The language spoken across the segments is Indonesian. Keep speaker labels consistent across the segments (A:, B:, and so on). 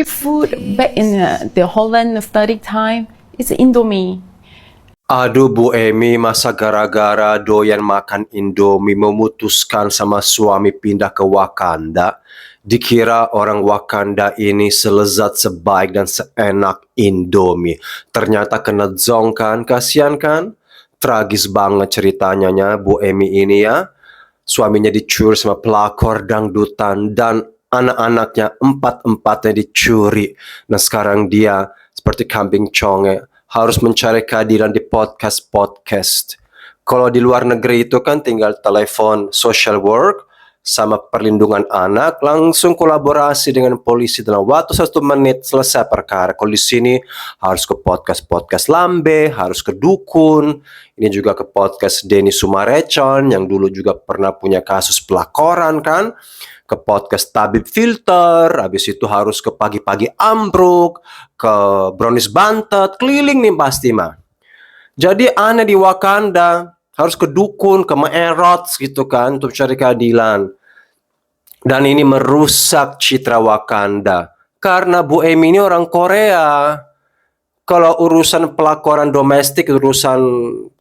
A: food back in the Holland study time is Indomie.
B: Aduh Bu Emi, masa gara-gara doyan makan Indomie memutuskan sama suami pindah ke Wakanda? Dikira orang Wakanda ini selezat, sebaik dan seenak Indomie. Ternyata kena zonk kan, kasihan kan? Tragis banget ceritanya Bu Emi ini ya. Suaminya dicuri sama pelakor dangdutan dan anak-anaknya empat-empatnya dicuri. Nah sekarang dia seperti kambing conge harus mencari keadilan di podcast-podcast. Kalau di luar negeri itu kan tinggal telepon social work sama perlindungan anak, langsung kolaborasi dengan polisi dalam waktu 1 menit selesai perkara. Kalau di sini harus ke podcast-podcast lambe, harus ke dukun. Ini juga ke podcast Denny Sumarecon yang dulu juga pernah punya kasus pelakoran kan. Ke podcast Tabib Filter, habis itu harus ke Pagi-Pagi Ambruk, ke Brownies Bantet, keliling nih pasti mah. Jadi aneh di Wakanda, harus ke dukun, ke Meerots gitu kan, untuk cari keadilan. Dan ini merusak citra Wakanda. Karena Bu Emi ini orang Korea. Kalau urusan pelakoran domestik, urusan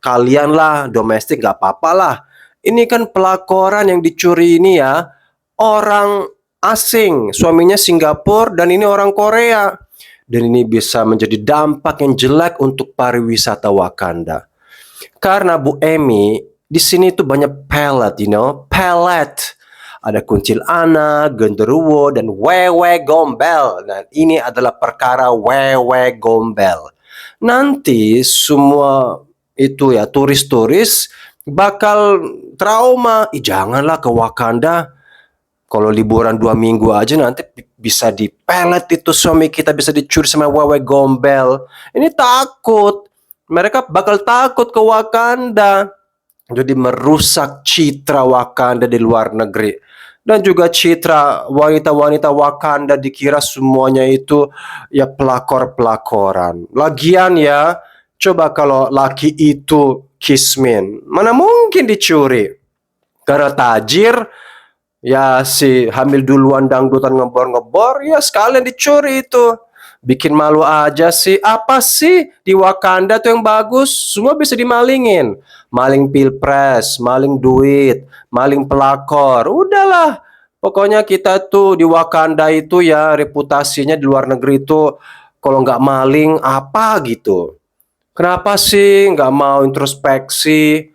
B: kalian lah, domestik gak apa-apa lah. Ini kan pelakoran yang dicuri ini ya, orang asing, suaminya Singapura dan ini orang Korea. Dan ini bisa menjadi dampak yang jelek untuk pariwisata Wakanda. Karena Bu Emi, di sini tuh banyak pelet, pelet. Ada kuncil anak, genderuwo, dan wewe gombel. Dan ini adalah perkara wewe gombel. Nanti semua itu ya turis-turis bakal trauma. Janganlah ke Wakanda. Kalau liburan 2 minggu aja nanti bisa dipelet itu suami kita, bisa dicuri sama wewe gombel. Ini takut. Mereka bakal takut ke Wakanda. Jadi merusak citra Wakanda di luar negeri. Dan juga citra wanita-wanita Wakanda dikira semuanya itu ya pelakor-pelakoran. Lagian ya, coba kalau laki itu kismin, mana mungkin dicuri? Karena tajir, ya si hamil duluan dangdutan ngebor-ngebor, ya sekalian dicuri itu. Bikin malu aja sih. Apa sih di Wakanda tuh yang bagus? Semua bisa dimalingin. Maling pilpres, maling duit, maling pelakor. Udahlah. Pokoknya kita tuh di Wakanda itu ya reputasinya di luar negeri itu kalau nggak maling apa gitu. Kenapa sih nggak mau introspeksi?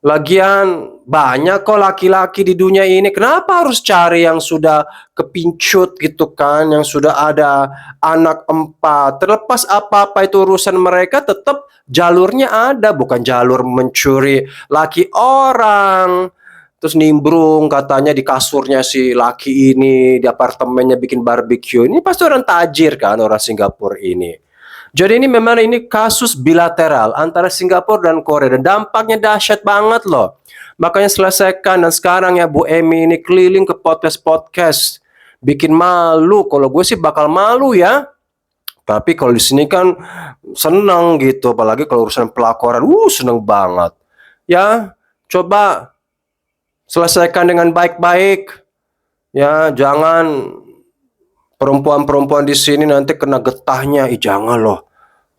B: Lagian banyak kok laki-laki di dunia ini. Kenapa harus cari yang sudah kepincut gitu kan, yang sudah ada anak 4? Terlepas apa-apa itu urusan mereka, tetap jalurnya ada, bukan jalur mencuri laki orang. Terus nimbrung katanya di kasurnya si laki ini, di apartemennya bikin barbecue. Ini pasti orang tajir kan, orang Singapura ini. Jadi ini memang ini kasus bilateral antara Singapura dan Korea dan dampaknya dahsyat banget loh. Makanya selesaikan dan sekarang ya Bu Emi ini keliling ke podcast-podcast. Bikin malu, kalau gue sih bakal malu ya. Tapi kalau di sini kan seneng gitu, apalagi kalau urusan pelakoran, seneng banget. Ya, coba selesaikan dengan baik-baik. Ya, jangan perempuan-perempuan di sini nanti kena getahnya. Jangan loh.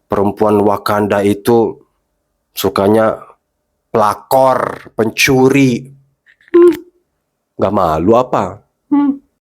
B: Perempuan Wakanda itu sukanya pelakor, pencuri. Gak malu apa?